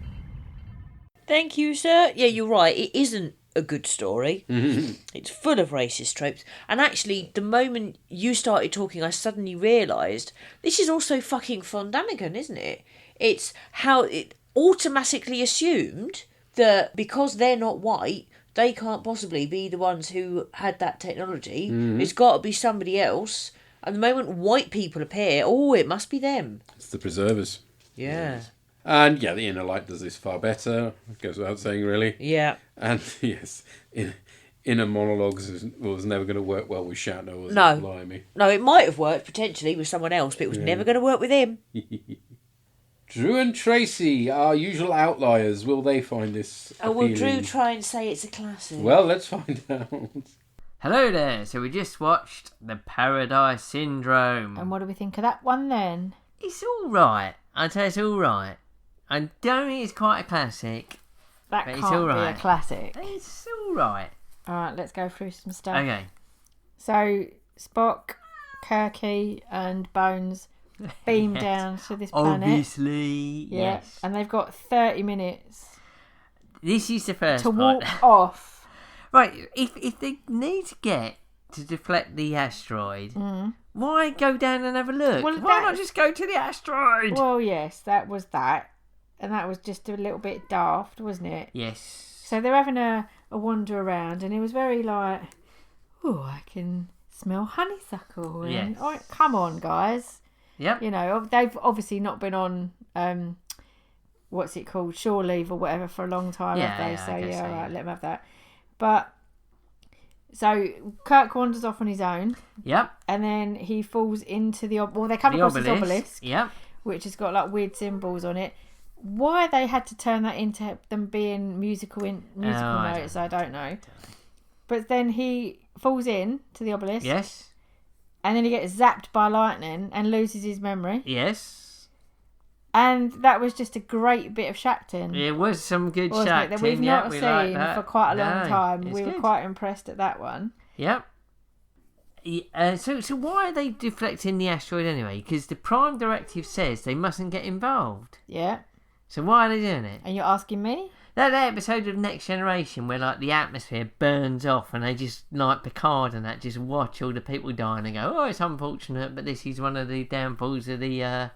Thank you, sir. Yeah, you're right, it isn't a good story. It's full of racist tropes, and actually the moment you started talking I suddenly realised this is also fucking von Daniken, isn't it? It's how it automatically assumed that because they're not white they can't possibly be the ones who had that technology. It's got to be somebody else. And the moment white people appear, it must be them. It's the preservers. Yeah. And yeah, the Inner Light does this far better. It goes without saying, really. Yeah. And yes, Inner Monologues was never going to work well with Shatner, was it? No. Blimey. No, it might have worked potentially with someone else, but it was never going to work with him. Drew and Tracy, our usual outliers. Will they find this Will Drew appealing? try and say it's a classic? Well, let's find out. Hello there. So we just watched The Paradise Syndrome. And what do we think of that one then? It's all right. I'd say it's all right. I don't think it's quite a classic. That but can't it's all be right. a classic. It's all right. All right, let's go through some stuff. Okay. So Spock, Kirky, and Bones beam Yes. down to this planet. Obviously, Yeah, yes. and they've got 30 minutes This is the first to part. walk off. Right, if they need to get to deflect the asteroid, why go down and have a look? Well, why not that's- just go to the asteroid? Well, yes, that was that. And that was just a little bit daft, wasn't it? Yes. So they're having a wander around, and it was very like, oh, I can smell honeysuckle. And, Yes. oh, come on, guys. Yep. You know, they've obviously not been on, what's it called, shore leave or whatever for a long time, Yeah, have they? yeah, So, I guess yeah, so, all right, yeah. let them have that. But, so Kirk wanders off on his own, Yep. and then he falls into the, they come The across this obelisk, Yep. which has got like weird symbols on it. Why they had to turn that into them being musical notes, I don't know. But then he falls in to the obelisk. Yes. And then he gets zapped by lightning and loses his memory. Yes. And that was just a great bit of shacting. It was some good Wasn't shot. it? That we've not seen for quite a long time. It's We were good. quite impressed at that one. Yep. So why are they deflecting the asteroid anyway? Because the Prime Directive says they mustn't get involved. Yeah. So why are they doing it? And you're asking me? That episode of Next Generation where like the atmosphere burns off and they just like Picard and that just watch all the people dying and go, oh, it's unfortunate, but this is one of the downfalls of the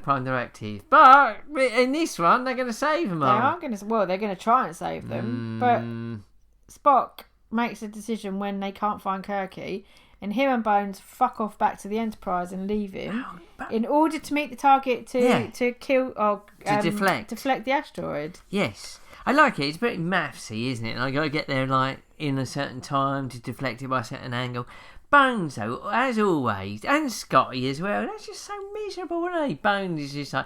Prime Directive. But in this one, they're going to save them They all. are going to. Well, they're going to try and save them. But Spock makes a decision when they can't find Kirky, and him and Bones fuck off back to the Enterprise and leave him in order to meet the target to kill or deflect the asteroid. Yes. I like it. It's very mathsy, isn't it? I got to get there like in a certain time to deflect it by a certain angle. Bones, though, as always, and Scotty as well. That's just so miserable, isn't he? Bones is just like,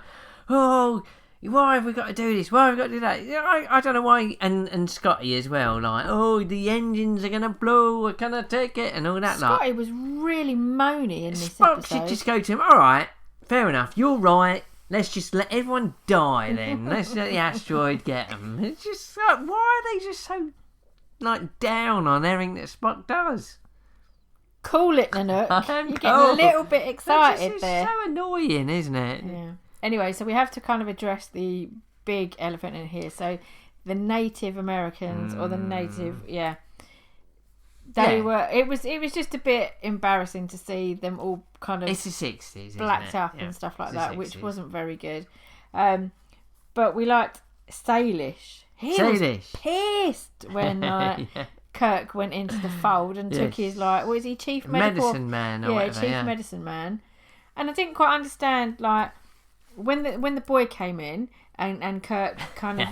oh, why have we got to do this? Why have we got to do that? I don't know why. And Scotty as well, like, oh, the engines are gonna blow. We're gonna take it, and all that. Scotty like, was really moany in this Spock episode. should just go to him. All right, fair enough. You're right. Let's just let everyone die then. Let's let the asteroid get them. It's just like, why are they just so like down on everything that Spock does? Cool it, Nanook. I'm You're getting a cool. little bit excited It's there. so annoying, isn't it? Yeah. Anyway, so we have to kind of address the big elephant in here. So the Native Americans or the Native, they were. It was just a bit embarrassing to see them all kind of It's the 60s, blacked isn't it? up Yeah, and stuff like it's the that, which 60s. wasn't very good. But we liked Salish. He was Salish. pissed when Yeah. Kirk went into the fold and took his what is he, chief medical Medicine man or whatever, chief yeah. medicine man. And I didn't quite understand like when the boy came in and Kirk kind of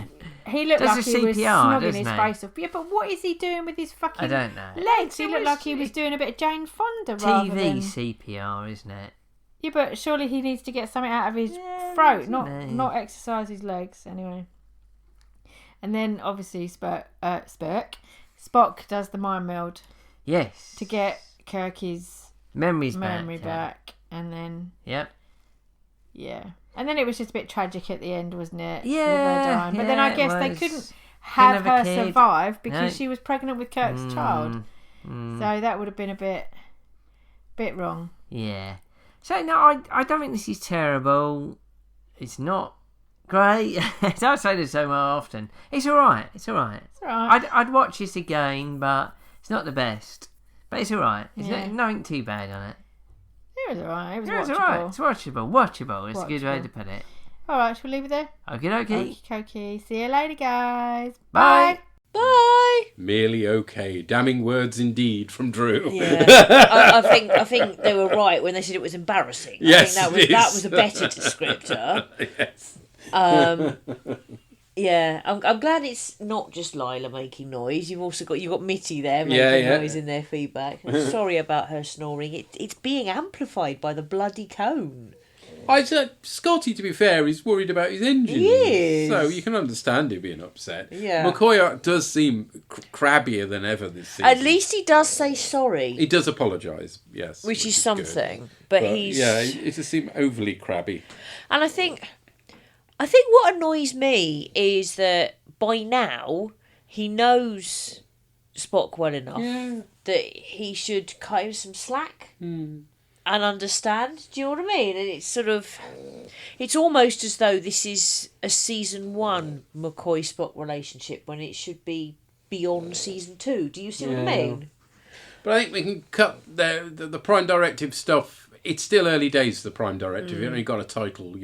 he looked Does like a he was CPR, snogging doesn't his he? face off. Yeah, but what is he doing with his fucking I don't know. legs? He looked like he was doing a bit of Jane Fonda rather TV than... CPR, isn't it? Yeah, but surely he needs to get something out of his throat, not exercise his legs anyway. And then obviously Spock does the mind meld. Yes. To get Kirky's memory back, and then yep. Yeah, and then it was just a bit tragic at the end, wasn't it? Yeah, with her dying. But then I guess they couldn't have her survive because she was pregnant with Kirk's child. So that would have been a bit wrong. Yeah. So no, I don't think this is terrible. It's not great. I say this so often. It's all right. It's all right. It's all right. I'd watch this again, but it's not the best. But it's all right. There's nothing too bad on it. It was all right. It was Yeah, watchable. it's all right. It's watchable. Watchable. It's a good way Watchable. to put it. All right, shall we leave it there? Okie dokie. Okie dokie. See you later, guys. Bye. Bye. they? Merely okay. Damning words indeed from Drew. Yeah, I think they were right when they said it was embarrassing. Yes, I think that was a better descriptor. Yes. Yeah, I'm glad it's not just Lila making noise. You've also got Mitty there making noise in their feedback. Sorry about her snoring. It's being amplified by the bloody cone. Scotty, to be fair, is worried about his engine. He is. So you can understand him being upset. Yeah. McCoy does seem crabbier than ever this season. At least he does say sorry. He does apologise, yes. Which is something. Good. But he's... Yeah, he just seems overly crabby. And I think what annoys me is that by now he knows Spock well enough that he should cut him some slack and understand. Do you know what I mean? And it's almost as though this is a season 1 McCoy-Spock relationship when it should be beyond season 2. Do you see what I mean? But I think we can cut the Prime Directive stuff. It's still early days for the Prime Directive. It only got a title,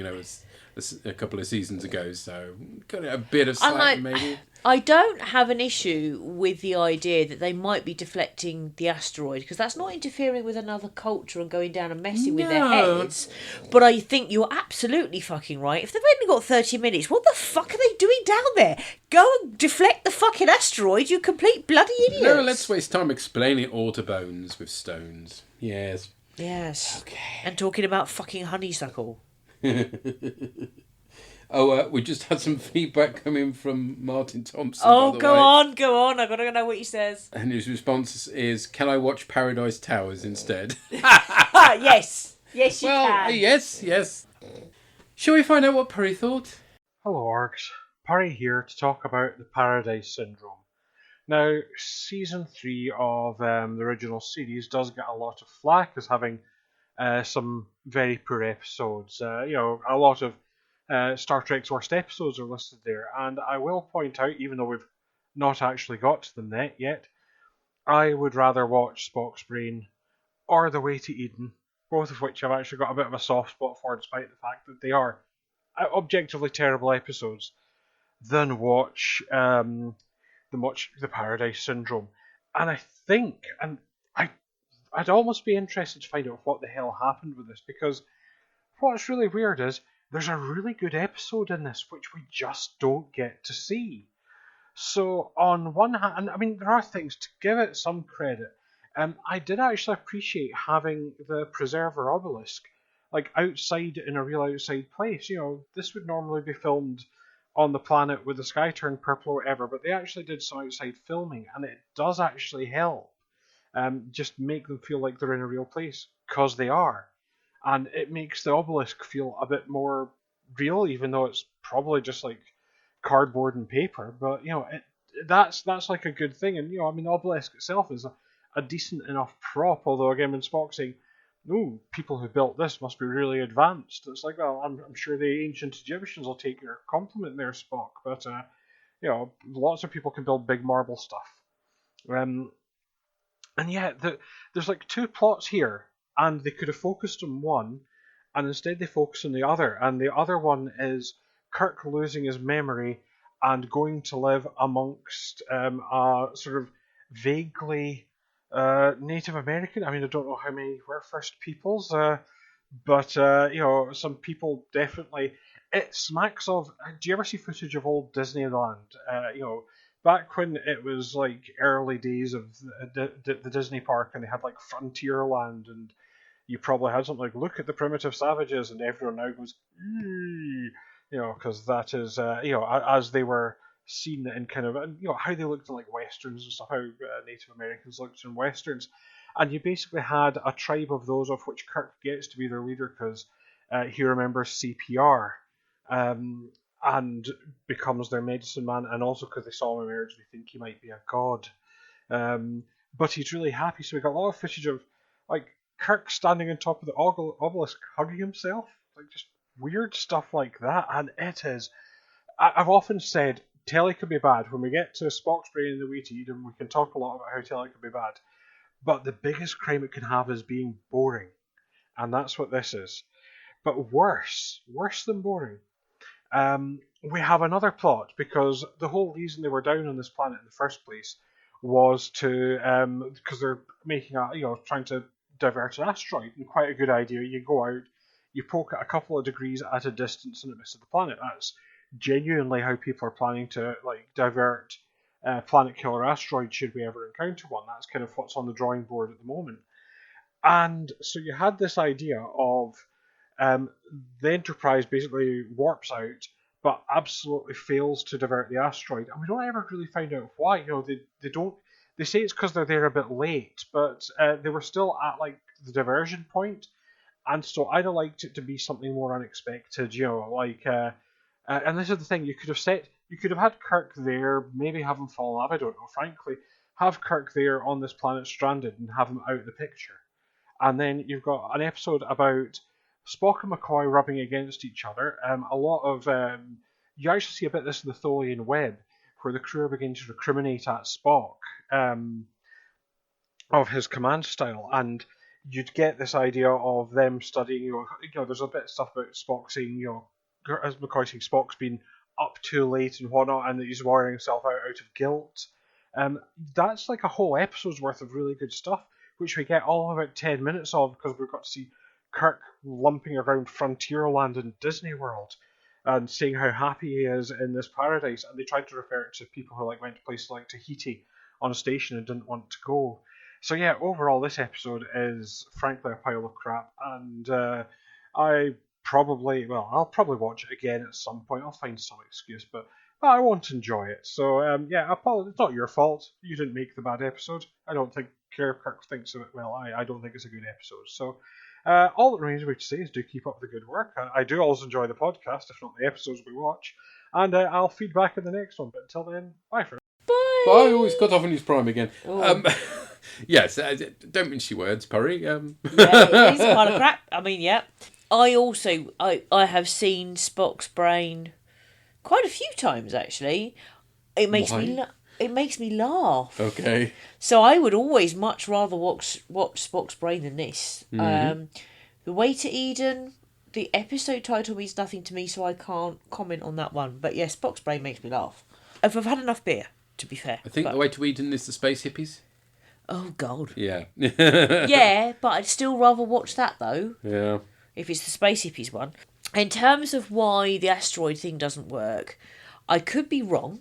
a couple of seasons ago, so got a bit of slack maybe. I don't have an issue with the idea that they might be deflecting the asteroid, because that's not interfering with another culture and going down and messing with their heads. But I think you're absolutely fucking right. If they've only got 30 minutes, what the fuck are they doing down there? Go and deflect the fucking asteroid, you complete bloody idiots. No, let's waste time explaining it all to Bones with stones. Yes. Yes. Okay. And talking about fucking honeysuckle. We just had some feedback coming from Martin Thompson. Oh, go on. I gotta know what he says. And his response is, "Can I watch Paradise Towers instead?" Yes, you can. Yes. Shall we find out what Perry thought? Hello, Orcs. Perry here to talk about the Paradise Syndrome. Now, season 3 of the original series does get a lot of flack as having some very poor episodes. A lot of Star Trek's worst episodes are listed there, and I will point out, even though we've not actually got to them yet, I would rather watch Spock's Brain or The Way to Eden, both of which I've actually got a bit of a soft spot for, despite the fact that they are objectively terrible episodes, than watch the Paradise Syndrome. And I think, and I'd almost be interested to find out what the hell happened with this, because what's really weird is there's a really good episode in this which we just don't get to see. So on one hand, I mean, there are things to give it some credit. I did actually appreciate having the Preserver obelisk outside in a real outside place. This would normally be filmed on the planet with the sky turned purple or whatever, but they actually did some outside filming, and it does actually help. Just make them feel like they're in a real place, because they are. And it makes the obelisk feel a bit more real, even though it's probably just like cardboard and paper. But, that's like a good thing. And, the obelisk itself is a decent enough prop, although, again, when Spock's saying, "Ooh, people who built this must be really advanced," it's like, well, I'm sure the ancient Egyptians will take your compliment there, Spock. But, lots of people can build big marble stuff. And yeah, there's 2 plots here, and they could have focused on one, and instead they focus on the other. And the other one is Kirk losing his memory and going to live amongst a sort of vaguely Native American. I mean, I don't know how many were First Peoples, but some people definitely. It smacks of. Do you ever see footage of old Disneyland? Back when it was early days of the Disney park, and they had Frontierland, and you probably had something like, "Look at the primitive savages," and everyone now goes, because that is, as they were seen in kind of, how they looked in westerns and stuff, how Native Americans looked in westerns, and you basically had a tribe of those of which Kirk gets to be their leader because he remembers CPR. And becomes their medicine man, and also because they saw him emerge, they think he might be a god. But he's really happy, so we got a lot of footage of Kirk standing on top of the obelisk hugging himself, just weird stuff like that. And it is, I've often said, telly can be bad. When we get to Spock's Brain and The Way to Eden, we can talk a lot about how telly can be bad, but the biggest crime it can have is being boring, and that's what this is. But worse than boring. we have another plot, because the whole reason they were down on this planet in the first place was to because they're making trying to divert an asteroid, and quite a good idea. You go out, you poke it a couple of degrees at a distance, and it misses the planet. That's genuinely how people are planning to divert planet killer asteroids should we ever encounter one. That's kind of what's on the drawing board at the moment. And so you had this idea of the Enterprise basically warps out, but absolutely fails to divert the asteroid, and we don't ever really find out why. They don't. They say it's because they're there a bit late, but they were still at the diversion point, and so I'd have liked it to be something more unexpected. And this is the thing: you could have had Kirk there, maybe have him fall off. I don't know. Frankly, have Kirk there on this planet stranded and have him out of the picture, and then you've got an episode about Spock and McCoy rubbing against each other. A lot of you actually see a bit of this in the Tholian Web, where the crew are beginning to recriminate at Spock of his command style, and you'd get this idea of them studying. There's a bit of stuff about Spock saying, as McCoy saying, Spock's been up too late and whatnot, and that he's wearing himself out of guilt. That's like a whole episode's worth of really good stuff, which we get all about 10 minutes of, because we've got to see Kirk lumping around Frontierland in Disney World and saying how happy he is in this paradise, and they tried to refer it to people who went to places like Tahiti on a station and didn't want to go. So yeah, overall this episode is frankly a pile of crap, and I'll probably watch it again at some point. I'll find some excuse, but I won't enjoy it. So it's not your fault. You didn't make the bad episode. I don't think Kirk thinks of it well. I don't think it's a good episode. So all that remains for me to say is do keep up the good work. I do always enjoy the podcast, if not the episodes we watch, and I'll feed back in the next one. But until then, bye for now. Bye. Bye. Oh, he's cut off in his prime again. Yes, don't mince your words, Purry. Yeah, it is a pile of crap. I mean, yeah. I have seen Spock's brain quite a few times, actually. It makes me laugh. Okay. So I would always much rather watch Spock's brain than this. Mm-hmm. The Way to Eden, the episode title means nothing to me, so I can't comment on that one. But yes, Spock's brain makes me laugh. If I've had enough beer, to be fair. I think The Way to Eden is the Space Hippies. Oh, God. Yeah. Yeah, but I'd still rather watch that, though. Yeah. If it's the Space Hippies one. In terms of why the asteroid thing doesn't work, I could be wrong,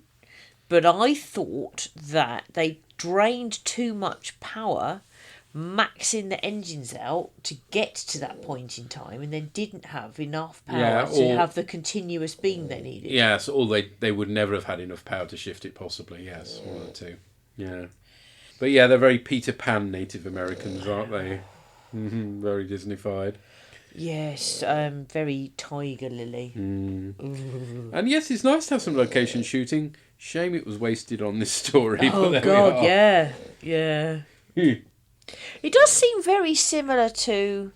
but I thought that they drained too much power maxing the engines out to get to that point in time, and then didn't have enough power to have the continuous beam they needed. Yes, or they would never have had enough power to shift it, possibly. Yes, one or two. Yeah. But yeah, they're very Peter Pan Native Americans, aren't they? Mm-hmm, very Disney-fied. Yes, very Tiger Lily. And yes, it's nice to have some location shooting. Shame it was wasted on this story. Oh, God, yeah. It does seem very similar to...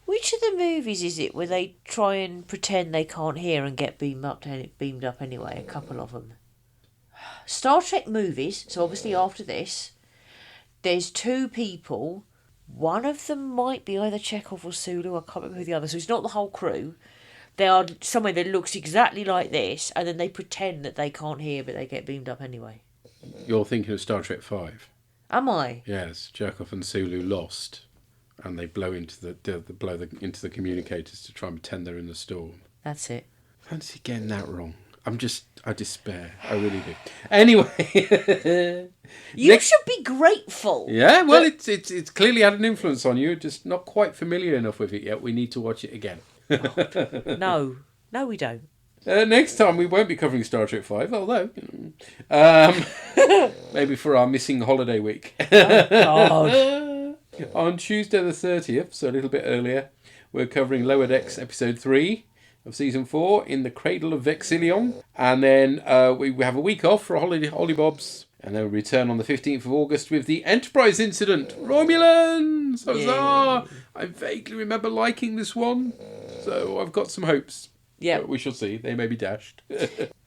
Which of the movies is it where they try and pretend they can't hear and get beamed up anyway? A couple of them. Star Trek movies, so obviously after this, there's two people... One of them might be either Chekhov or Sulu. I can't remember who the other. So it's not the whole crew. They are somewhere that looks exactly like this, and then they pretend that they can't hear, but they get beamed up anyway. You're thinking of Star Trek 5. Am I? Yes, Chekhov and Sulu lost, and they blow into the communicators to try and pretend they're in the storm. That's it. Fancy getting that wrong. I despair. I really do. Anyway. You should be grateful. Yeah, well, it's clearly had an influence on you. Just not quite familiar enough with it yet. We need to watch it again. No, we don't. Next time we won't be covering Star Trek 5, although maybe for our missing holiday week. Oh, God. On Tuesday the 30th, so a little bit earlier, we're covering Lower Decks episode 3 of season 4 in the Cradle of Vexilion, and then we have a week off for Holly Bob's, and then we return on the 15th of August with the Enterprise incident. Romulans! Huzzah! I vaguely remember liking this one, so I've got some hopes. Yeah, we shall see. They may be dashed.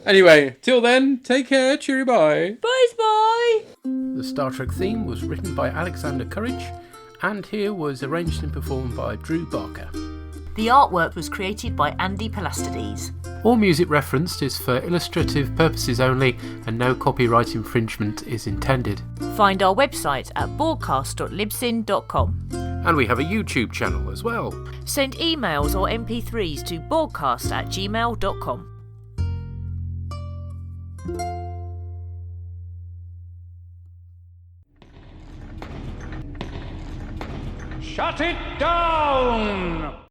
Anyway, till then, take care. Cheery bye. Bye. The Star Trek theme was written by Alexander Courage, and here was arranged and performed by Drew Barker. The artwork was created by Andy Palastides. All music referenced is for illustrative purposes only, and no copyright infringement is intended. Find our website at borgcast.libsyn.com. And we have a YouTube channel as well. Send emails or MP3s to borgcast@gmail.com. Shut it down!